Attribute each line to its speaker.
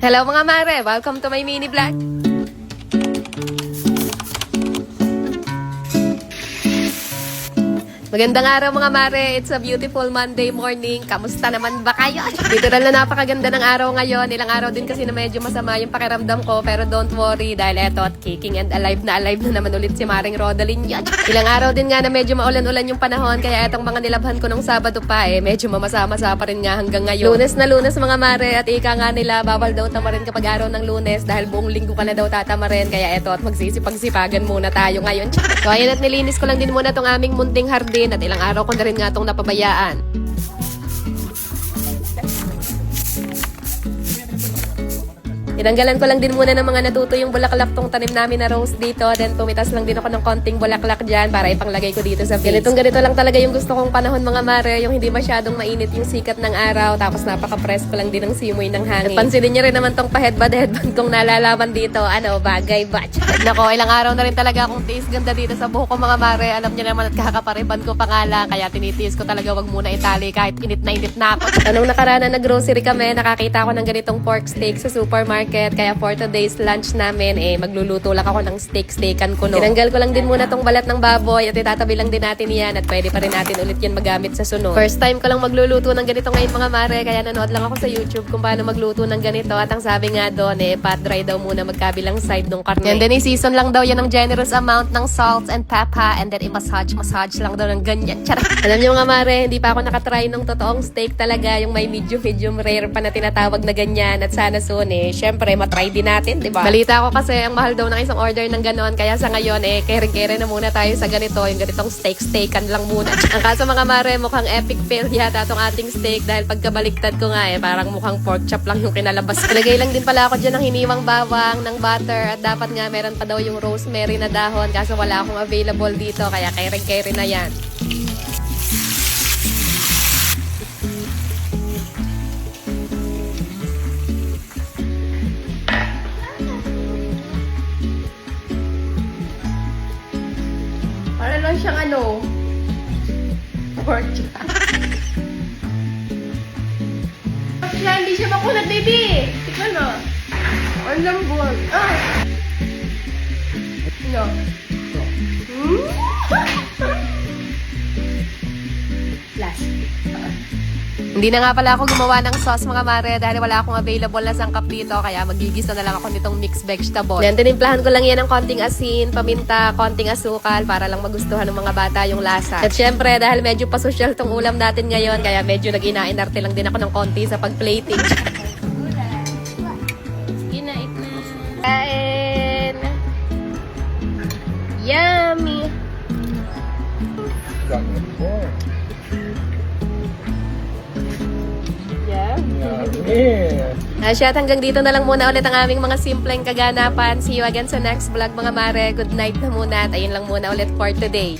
Speaker 1: Hello mga mare! Welcome to my mini vlog! Magandang araw mga mare! It's a beautiful Monday morning. Kamusta naman ba kayo? Literal na napakaganda ng araw ngayon. Ilang araw din kasi na medyo masama yung pakiramdam ko. Pero don't worry dahil eto at kicking and alive na naman ulit si Maring Rodaline yan. Ilang araw din nga na medyo maulan-ulan yung panahon. Kaya etong mga nilabhan ko nung Sabado pa medyo mamasa-masa pa rin nga hanggang ngayon. Lunes na Lunes mga mare at ika nga nila bawal daw tamarin kapag araw ng Lunes dahil buong linggo ka na daw tatamarin. Kaya eto at magsisipag-sipagan muna tayo ngayon. So ayun at nilinis ko lang din muna tong aming munting hardin. At ilang araw ko na rin nga itong napabayaan. Tinanggalan ko lang din muna ng mga natuto yung bulaklak tong tanim namin na rose dito. Then pumitas lang din ako ng konting bulaklak dyan para ipanglagay ko dito sa vase. Ganito lang talaga yung gusto kong panahon mga mare. Yung hindi masyadong mainit yung sikat ng araw. Tapos napaka-presko lang din ng simoy ng hangin. At pansinin nyo rin naman tong pa-headband kong nalalaman dito. Ano, bagay batch. Nako, ilang araw na rin talaga akong tiis ganda dito sa buhok ko mga mare. Alam nyo naman at kakapariban ko pa nga lang. Kaya tinitiis ko talaga wag muna itali kahit init na ako. Anong nakarana na grocery kami, nakakita ako ng ganitong pork steak sa supermarket. Kaya for today's lunch namin, magluluto lang ako ng steak-steakan ko. No? Tinanggal ko lang din muna tong balat ng baboy at itatabi lang din natin yan at pwede pa rin natin ulit yan magamit sa sunod. First time ko lang magluluto ng ganito ngayon mga mare, kaya nanood lang ako sa YouTube kung paano magluto ng ganito at ang sabi nga doon, pat dry daw muna magkabilang side ng karne. And then i-season lang daw yan ng generous amount ng salt and pepper and then i-massage lang daw ng ganyan. Charot! Alam niyo mga mare, hindi pa ako nakatry ng totoong steak talaga, yung may medium rare pa na tinatawag na ganyan at sana soon syempre matry din natin, di ba? Balita ko kasi ang mahal daw ng isang order ng ganon, kaya sa ngayon kere-kere na muna tayo sa ganito, yung ganitong steakan lang muna. Ang kaso mga mare, mukhang epic fail yata itong ating steak dahil pagkabaliktad ko nga parang mukhang pork chop lang yung kinalabas. Ilagay lang din pala ako dyan ng hiniwang bawang, ng butter at dapat nga meron pa daw yung rosemary na dahon kaso wala akong available dito kaya kere-kere na yan. Para lang siyang pork chop. Siya, hindi siya makunat, baby. Tika na. Ang lambot. No. Last. Hindi na nga pala ako gumawa ng sauce mga mare dahil wala akong available na sangkap dito kaya magigisa na lang ako nitong mixed vegetable. Then tinimplahan ko lang yan ng konting asin, paminta, konting asukal para lang magustuhan ng mga bata yung lasa. At syempre dahil medyo pasosyal tong ulam natin ngayon kaya medyo nag-inainarte lang din ako ng konti sa pag-plating. Ginait na. Kain! Yummy! At hanggang dito na lang muna ulit ang aming mga simpleng kaganapan. See you again sa next vlog mga mare. Good night na muna at ayun lang muna ulit for today.